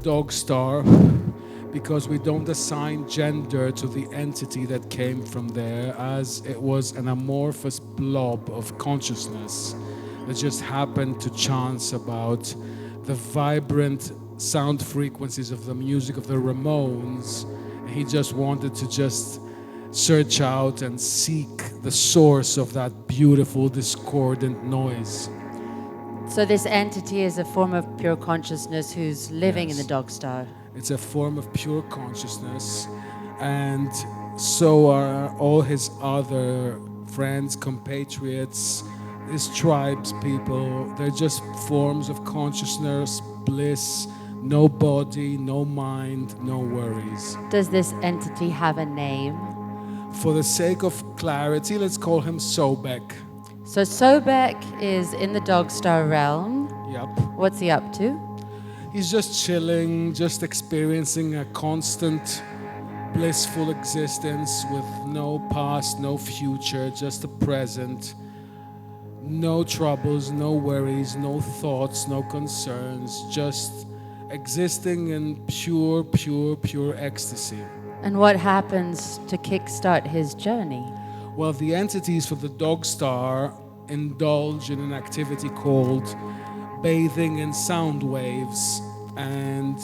Dogstar because we don't assign gender to the entity that came from there, as it was an amorphous blob of consciousness that just happened to chance about the vibrant sound frequencies of the music of the Ramones. He just wanted to just search out and seek the source of that beautiful discordant noise. So this entity is a form of pure consciousness who's living in Yes. the Dogstar. It's a form of pure consciousness, and so are all his other friends, compatriots, his tribes people. They're just forms of consciousness, bliss, no body, no mind, no worries. Does this entity have a name? For the sake of clarity, let's call him Sobek. So Sobek is in the Dogstar realm. Yep. What's he up to? He's just chilling, just experiencing a constant blissful existence with no past, no future, just the present. No troubles, no worries, no thoughts, no concerns, just existing in pure, pure, pure ecstasy. And what happens to kickstart his journey? Well, the entities for the Dogstar indulge in an activity called bathing in sound waves. And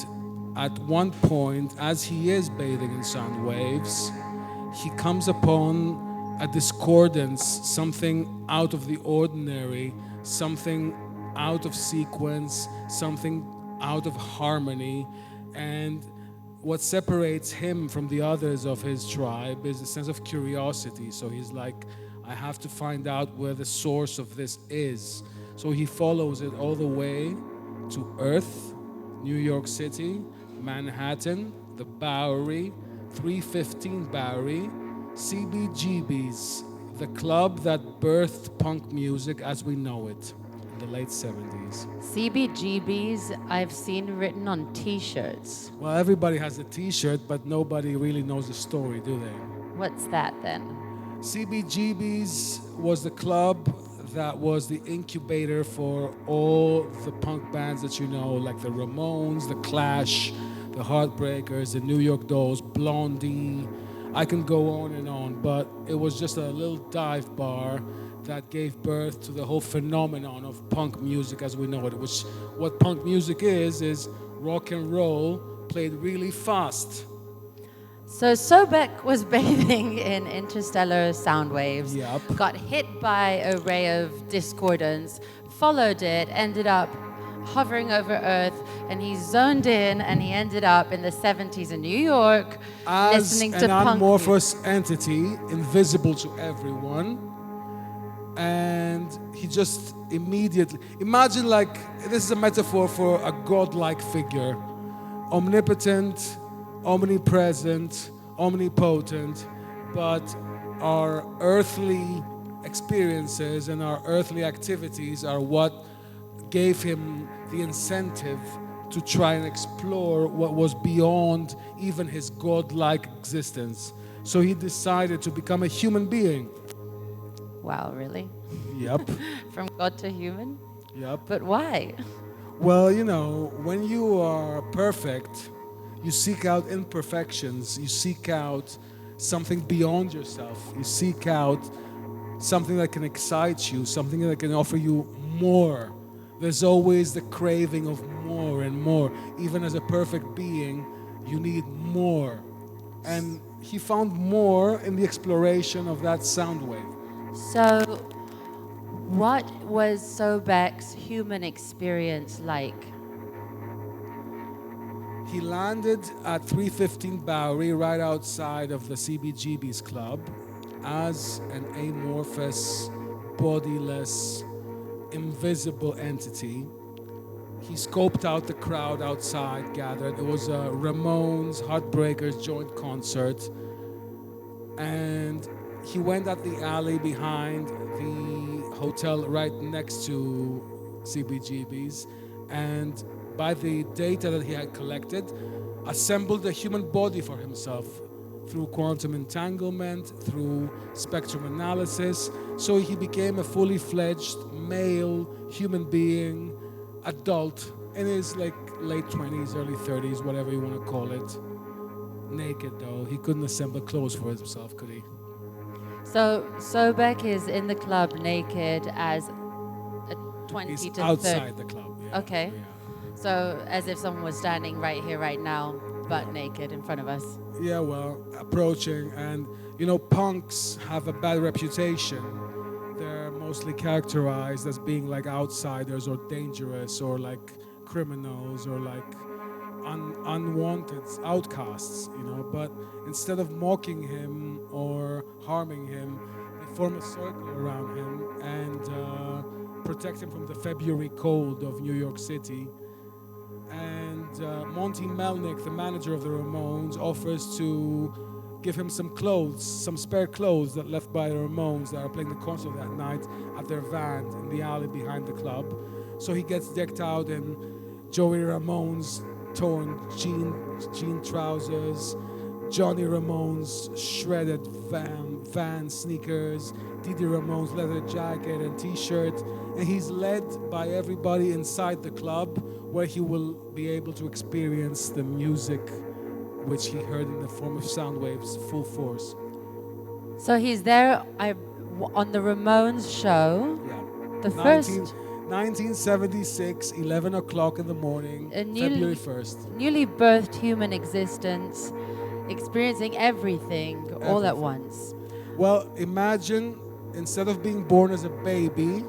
at one point, as he is bathing in sound waves, he comes upon a discordance, something out of the ordinary, something out of sequence, something out of harmony. And what separates him from the others of his tribe is a sense of curiosity. So he's like, I have to find out where the source of this is. So he follows it all the way to Earth, New York City, Manhattan, the Bowery, 315 Bowery, CBGB's, the club that birthed punk music as we know it in the late 70s. CBGBs I've seen written on t-shirts. Well, everybody has a t-shirt, but nobody really knows the story, do they? What's that then? CBGB's was the club that was the incubator for all the punk bands that you know, like the Ramones, the Clash, the Heartbreakers, the New York Dolls, Blondie. I can go on, but it was just a little dive bar that gave birth to the whole phenomenon of punk music as we know it, which what punk music is rock and roll played really fast. So Sobek was bathing in interstellar sound waves, Yep. got hit by a ray of discordance, followed it, ended up hovering over Earth, and he zoned in, and he ended up in the 70s in New York, As listening an to punk amorphous entity, invisible to everyone. And he just immediately, imagine like, this is a metaphor for a godlike figure. Omnipotent, omnipresent, omnipotent, but our earthly experiences and our earthly activities are what gave him the incentive to try and explore what was beyond even his godlike existence. So he decided to become a human being. Wow, really? Yep. From God to human? Yep. But why? Well, you know, when you are perfect, you seek out imperfections. You seek out something beyond yourself. You seek out something that can excite you, something that can offer you more. There's always the craving of more and more. Even as a perfect being, you need more. And he found more in the exploration of that sound wave. So, what was Sobek's human experience like? He landed at 315 Bowery, right outside of the CBGB's club, as an amorphous, bodiless, invisible entity. He scoped out the crowd outside gathered. It was a Ramones, Heartbreakers joint concert. And he went at the alley behind the hotel right next to CBGB's, and by the data that he had collected, assembled a human body for himself through quantum entanglement, through spectrum analysis. So he became a fully fledged male human being, adult, in his like late 20s, early 30s, whatever you want to call it. Naked though, he couldn't assemble clothes for himself, could he? So Sobek is in the club naked as a 20 He's to 30. outside the club. Yeah, Okay. yeah. So as if someone was standing right here, right now, butt naked in front of us. Yeah, well, approaching, and you know, punks have a bad reputation. They're mostly characterized as being like outsiders or dangerous or like criminals or like unwanted outcasts, you know. But instead of mocking him or harming him, they form a circle around him and protect him from the February cold of New York City. And Monty Melnick, the manager of the Ramones, offers to give him some clothes, some spare clothes that left by the Ramones that are playing the concert that night at their van in the alley behind the club. So he gets decked out in Joey Ramone's torn jean trousers, Johnny Ramone's shredded van sneakers, Didi Ramone's leather jacket and t-shirt, and he's led by everybody inside the club where he will be able to experience the music which he heard in the form of sound waves full force. So he's there on the Ramones show. Yeah. The first 1976, 11 o'clock in the morning, February 1st. newly birthed human existence, experiencing everything all at once. Well, imagine instead of being born as a baby,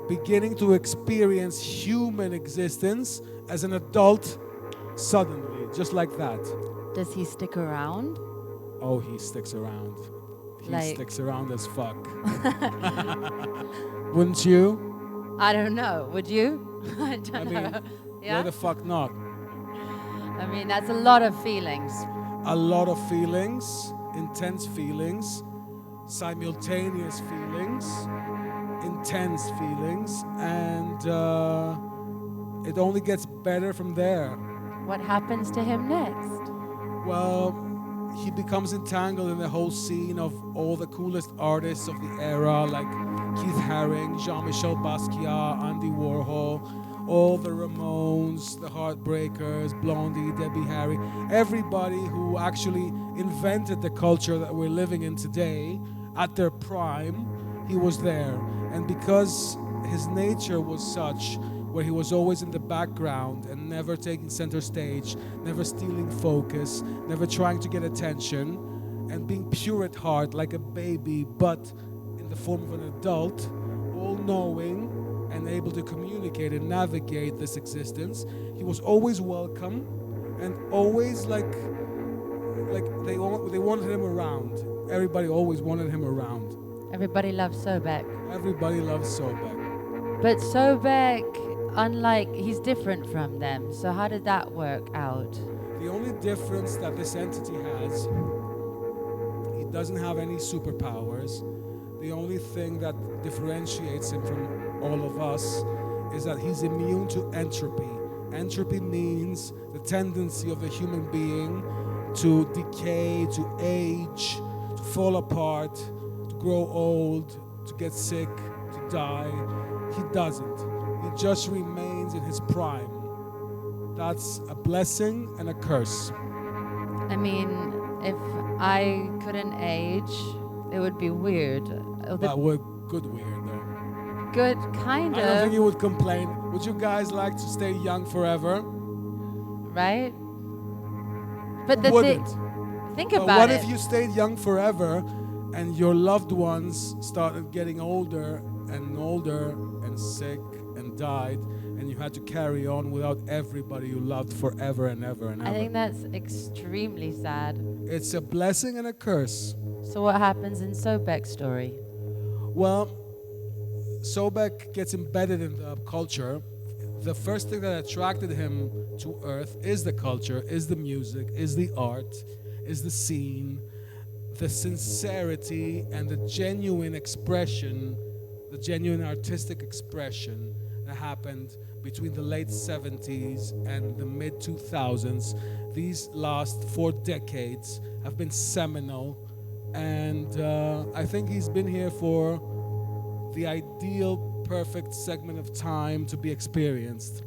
beginning to experience human existence as an adult suddenly, just like that. Does he stick around? Oh, he sticks around. He sticks around as fuck. Wouldn't you? I don't know. Would you? I don't know. Why Yeah. the fuck not? I mean, that's a lot of feelings. A lot of feelings, intense feelings, simultaneous feelings, intense feelings, and it only gets better from there. What happens to him next? Well, he becomes entangled in the whole scene of all the coolest artists of the era, like Keith Haring, Jean-Michel Basquiat, Andy Warhol, all the Ramones, the Heartbreakers, Blondie, Debbie Harry, everybody who actually invented the culture that we're living in today at their prime, he was there. And because his nature was such, where he was always in the background and never taking center stage, never stealing focus, never trying to get attention, and being pure at heart like a baby, but in the form of an adult, all-knowing and able to communicate and navigate this existence. He was always welcome and always like they wanted him around. Everybody always wanted him around. Everybody loves Sobek. Everybody loves Sobek. But Sobek, unlike, he's different from them. So how did that work out? The only difference that this entity has, he doesn't have any superpowers. The only thing that differentiates him from all of us is that he's immune to entropy. Entropy means the tendency of a human being to decay, to age, to fall apart, to grow old, to get sick, to die. He doesn't. He just remains in his prime. That's a blessing and a curse. I mean, if I couldn't age, it would be weird. But we're good weird though. Good, kind I don't think of, you would complain. Would you guys like to stay young forever? right? But Who wouldn't? think But about what it. if you stayed young forever and your loved ones started getting older and sick and died, and you had to carry on without everybody you loved forever and ever and ever? I think that's extremely sad. It's a blessing and a curse. So what happens in Sobek's story? Well, Sobek gets embedded in the culture. The first thing that attracted him to Earth is the culture, is the music, is the art, is the scene, the sincerity and the genuine expression, the genuine artistic expression that happened between the late 70s and the mid 2000s. These last 4 decades have been seminal, and I think he's been here for the ideal perfect segment of time to be experienced.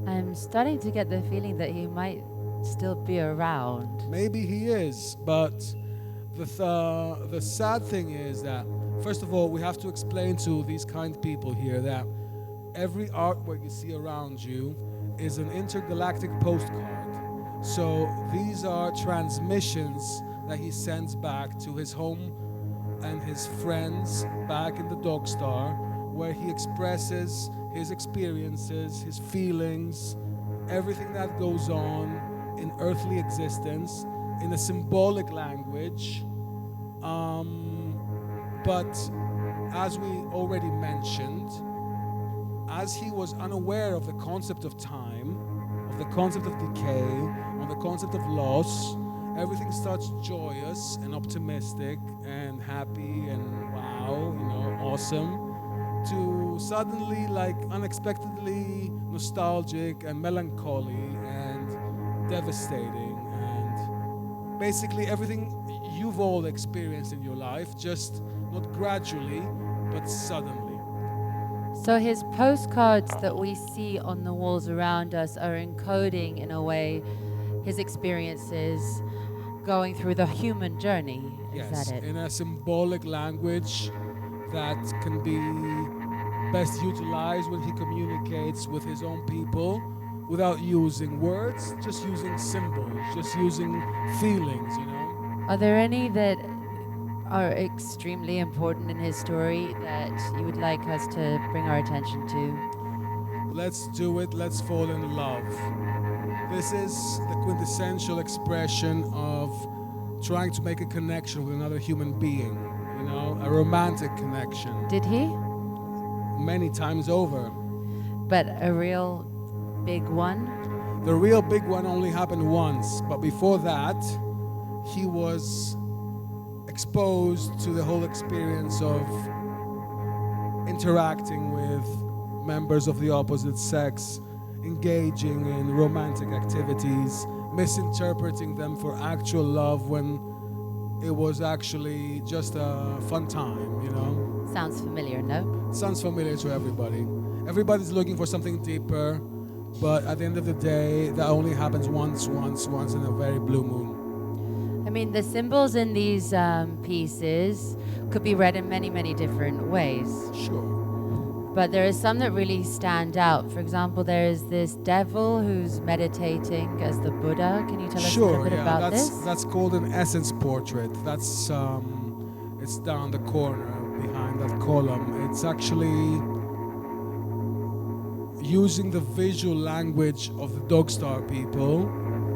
I'm starting to get the feeling that he might still be around. Maybe he is, but the sad thing is that, first of all, we have to explain to these kind people here that every artwork you see around you is an intergalactic postcard. So these are transmissions that he sends back to his home and his friends back in the Dogstar, where he expresses his experiences, his feelings, everything that goes on in earthly existence in a symbolic language. But as we already mentioned, as he was unaware of the concept of time, of the concept of decay, on the concept of loss, everything starts joyous and optimistic and happy and wow, awesome, to suddenly, like, unexpectedly nostalgic and melancholy and devastating, and basically everything you've all experienced in your life, just not gradually, but suddenly. So his postcards that we see on the walls around us are encoding, in a way, his experiences going through the human journey. Is Yes, that it? in a symbolic language that can be best utilized when he communicates with his own people without using words, just using symbols, just using feelings. Are there any that are extremely important in his story that you would like us to bring our attention to? Let's do it, let's fall in love. This is the quintessential expression of trying to make a connection with another human being, a romantic connection, Did he? many times over. But a real big one? The real big one only happened once, but before that, he was exposed to the whole experience of interacting with members of the opposite sex, engaging in romantic activities, misinterpreting them for actual love when it was actually just a fun time. Sounds familiar, no? Sounds familiar to everybody. Everybody's looking for something deeper, but at the end of the day, that only happens once in a very blue moon. I mean, the symbols in these pieces could be read in many, many different ways. Sure. But there are some that really stand out. For example, there is this devil who's meditating as the Buddha. Can you tell us a little bit about this? That's called an essence portrait. That's it's down the corner behind that column. It's actually using the visual language of the Dogstar people,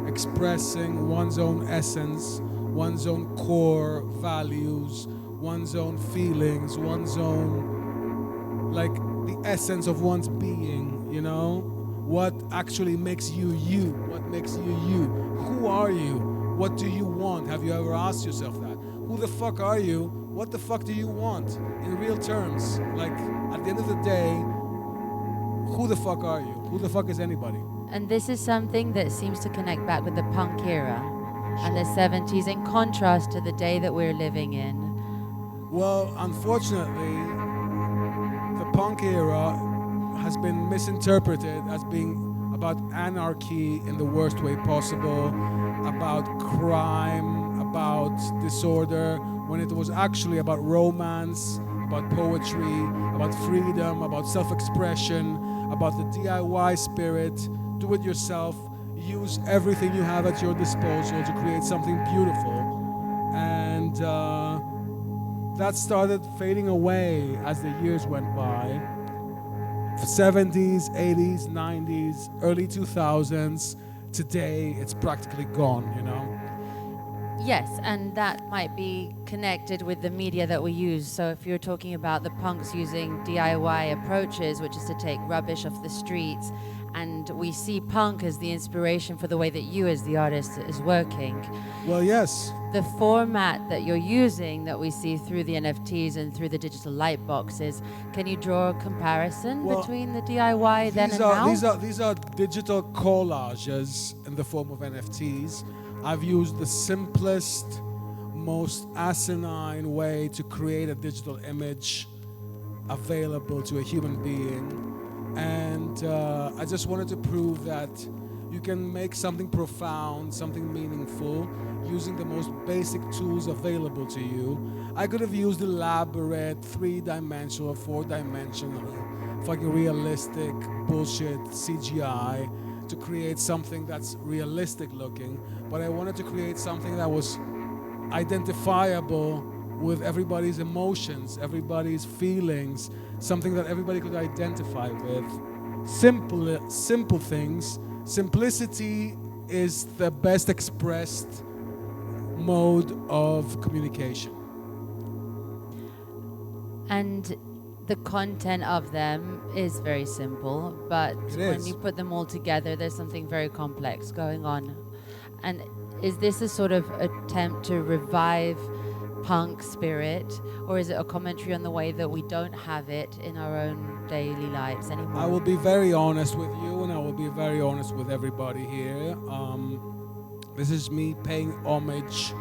expressing one's own essence, one's own core values, one's own feelings, one's own, like, the essence of one's being, what actually makes you you, what makes you you. Who are you? What do you want? Have you ever asked yourself that? Who the fuck are you? What the fuck do you want? In real terms, like, at the end of the day, who the fuck are you? Who the fuck is anybody? And this is something that seems to connect back with the punk era and the 70s, in contrast to the day that we're living in. Well, unfortunately, the punk era has been misinterpreted as being about anarchy in the worst way possible, about crime, about disorder, when it was actually about romance, about poetry, about freedom, about self-expression, about the DIY spirit. Do it yourself. Use everything you have at your disposal to create something beautiful. And that started fading away as the years went by. 70s, 80s, 90s, early 2000s. Today, it's practically gone, Yes, and that might be connected with the media that we use. So if you're talking about the punks using DIY approaches, which is to take rubbish off the streets, and we see punk as the inspiration for the way that you as the artist is working. Well, yes. The format that you're using that we see through the NFTs and through the digital light boxes, can you draw a comparison between the DIY then and now? These are digital collages in the form of NFTs. I've used the simplest, most asinine way to create a digital image available to a human being. And I just wanted to prove that you can make something profound, something meaningful, using the most basic tools available to you. I could have used elaborate 3-dimensional, 4-dimensional, fucking realistic bullshit CGI to create something that's realistic looking, but I wanted to create something that was identifiable with everybody's emotions, everybody's feelings, something that everybody could identify with. Simple things. Simplicity is the best expressed mode of communication. And the content of them is very simple, but when is. you put them all together, there's something very complex going on. And is this a sort of attempt to revive punk spirit, or is it a commentary on the way that we don't have it in our own daily lives anymore? I will be very honest with you, and I will be very honest with everybody here. This is me paying homage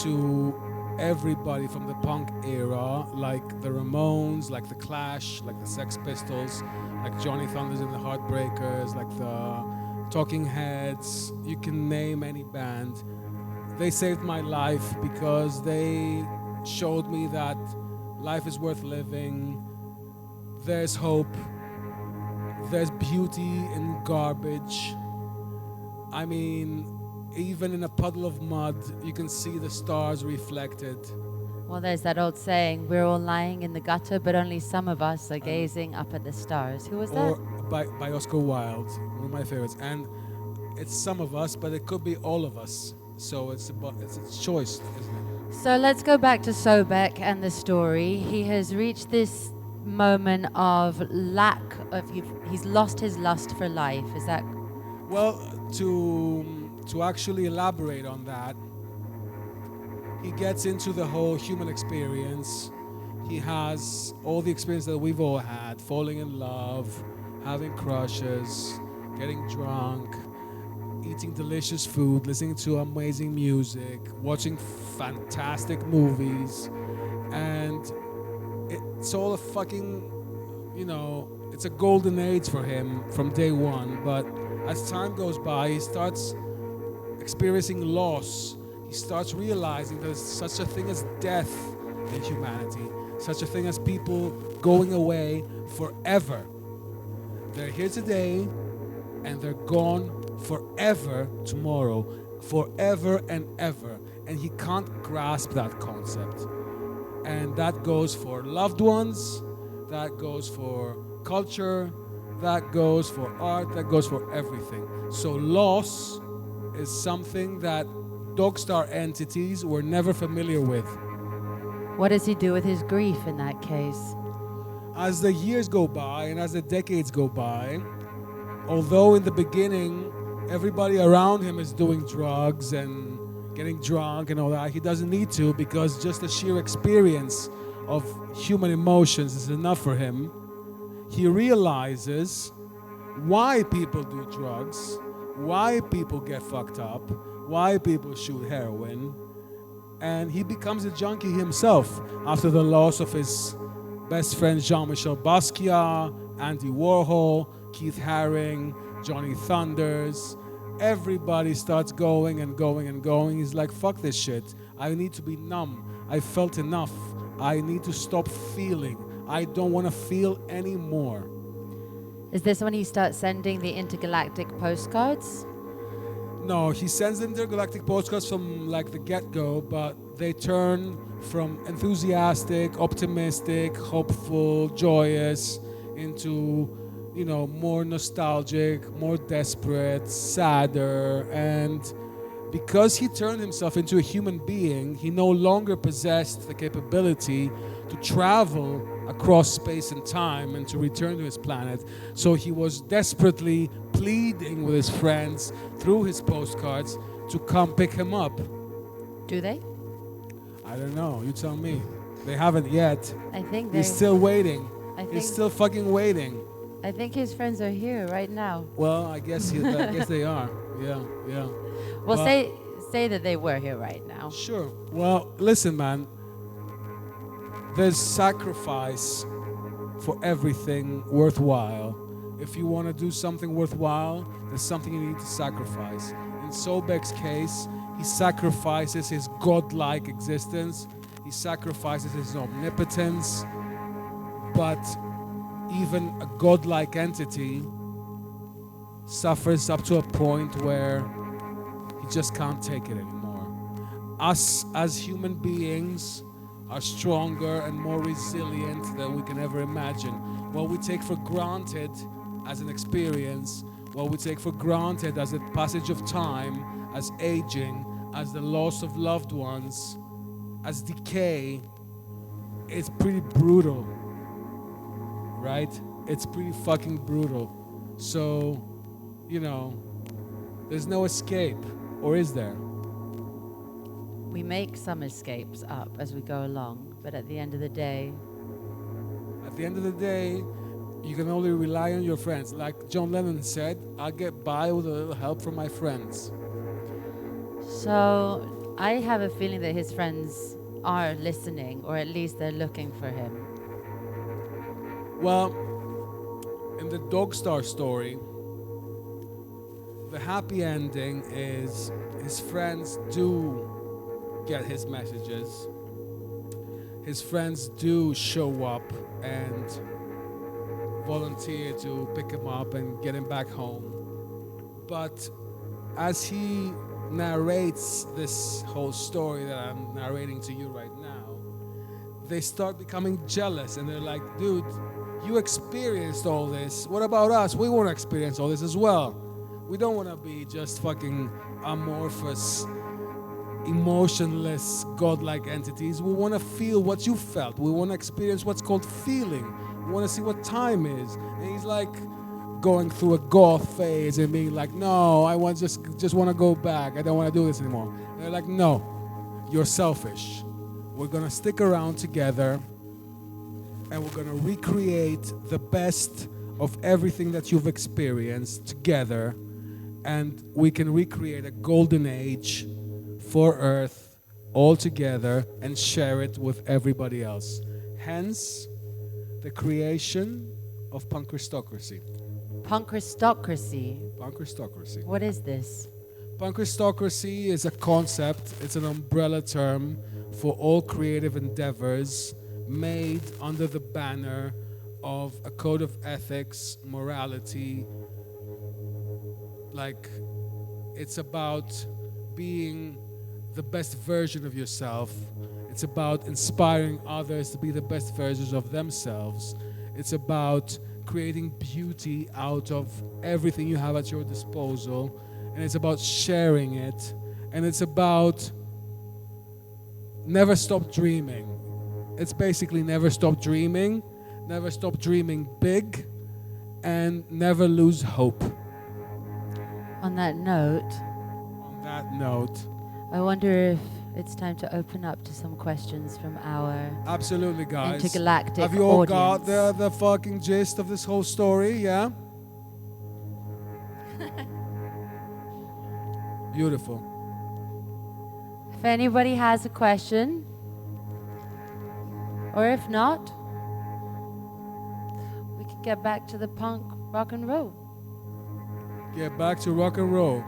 to everybody from the punk era, like the Ramones, like the Clash, like the Sex Pistols, like Johnny Thunders and the Heartbreakers, like the Talking Heads. You can name any band. They saved my life because they showed me that life is worth living. There's hope. There's beauty in garbage. I mean, even in a puddle of mud, you can see the stars reflected. Well, there's that old saying, we're all lying in the gutter, but only some of us are gazing up at the stars. Who was that? Or by Oscar Wilde, one of my favorites. And it's some of us, but it could be all of us. So it's a choice, isn't it? So let's go back to Sobek and the story. He has reached this moment of lack of, he's lost his lust for life. Is that? Well, to actually elaborate on that, he gets into the whole human experience. He has all the experience that we've all had: falling in love, having crushes, getting drunk, eating delicious food, listening to amazing music, watching fantastic movies, and it's all a fucking, it's a golden age for him from day one. But as time goes by, he starts experiencing loss. He starts realizing there's such a thing as death in humanity, such a thing as people going away forever. They're here today and they're gone forever tomorrow, forever and ever. And he can't grasp that concept. And that goes for loved ones, that goes for culture, that goes for art, that goes for everything. So loss is something that Dogstar entities were never familiar with. What does he do with his grief in that case? As the years go by and as the decades go by, although in the beginning everybody around him is doing drugs and getting drunk and all that, he doesn't need to, because just the sheer experience of human emotions is enough for him. He realizes why people do drugs, why people get fucked up, why people shoot heroin, and he becomes a junkie himself after the loss of his best friend Jean-Michel Basquiat, Andy Warhol, Keith Haring, Johnny Thunders. Everybody starts going and going and going. He's like, fuck this shit. I need to be numb. I felt enough. I need to stop feeling. I don't want to feel anymore. Is this when he starts sending the intergalactic postcards? No, he sends intergalactic postcards from like the get-go, but they turn from enthusiastic, optimistic, hopeful, joyous into, more nostalgic, more desperate, sadder. And because he turned himself into a human being, he no longer possessed the capability to travel across space and time and to return to his planet. So he was desperately pleading with his friends through his postcards to come pick him up. Do they? I don't know. You tell me. They haven't yet. I think He's still waiting. think He's still fucking waiting. I think his friends are here right now. Well, I guess they are. Yeah. Well, say that they were here right now. Sure. Well, listen, man. There's sacrifice for everything worthwhile. If you want to do something worthwhile, there's something you need to sacrifice. In Sobek's case, he sacrifices his godlike existence. He sacrifices his omnipotence. But even a godlike entity suffers up to a point where he just can't take it anymore. Us as human beings are stronger and more resilient than we can ever imagine. What we take for granted as an experience, what we take for granted as a passage of time, as aging, as the loss of loved ones, as decay, it's pretty brutal, right? It's pretty fucking brutal. So, there's no escape, or is there? We make some escapes up as we go along, but at the end of the day, you can only rely on your friends. Like John Lennon said, I'll get by with a little help from my friends. so I have a feeling that his friends are listening, or at least they're looking for him. Well, in the Dogstar story, the happy ending is his friends do get his messages. His friends do show up and volunteer to pick him up and get him back home. But as he narrates this whole story that I'm narrating to you right now, they start becoming jealous and they're like, dude, you experienced all this. What about us? We want to experience all this as well. We don't want to be just fucking amorphous, emotionless, godlike entities. We want to feel what you felt. We want to experience what's called feeling. We want to see what time is. And he's like going through a goth phase and being like, no, I want just want to go back. I don't want to do this anymore. And they're like, no, you're selfish. We're going to stick around together and we're going to recreate the best of everything that you've experienced together, and we can recreate a golden age for Earth all together and share it with everybody else. Hence, the creation of Pankristocracy. Pankristocracy. Pankristocracy. What is this? Pankristocracy is a concept, it's an umbrella term for all creative endeavors made under the banner of a code of ethics, morality. Like, it's about being the best version of yourself. It's about inspiring others to be the best versions of themselves. It's about creating beauty out of everything you have at your disposal. And it's about sharing it. And it's about never stop dreaming. It's basically never stop dreaming big, and never lose hope. On that note, I wonder if it's time to open up to some questions from our absolutely, guys. Intergalactic Have you all audience. got the fucking gist of this whole story? Yeah? Beautiful. If anybody has a question, or if not, we can get back to the punk rock and roll. Get back to rock and roll.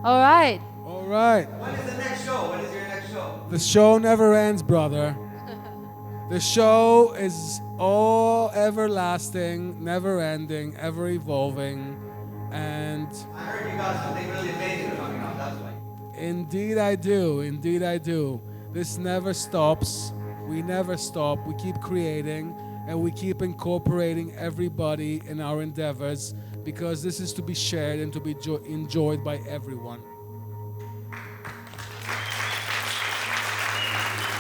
All right. All right. When is the next show? When is your next show? The show never ends, brother. The show is all everlasting, never ending, ever evolving, and I heard you got something really amazing coming up, that's why. indeed I do. This never stops. We never stop. We keep creating and we keep incorporating everybody in our endeavors because this is to be shared and to be enjoyed by everyone.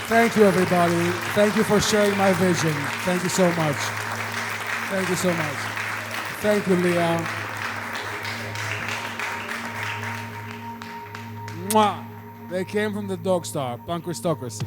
Thank you, everybody. Thank you for sharing my vision. Thank you so much. Thank you so much. Thank you, Leah. Mwah. They came from the Dogstar, Pankristocracy.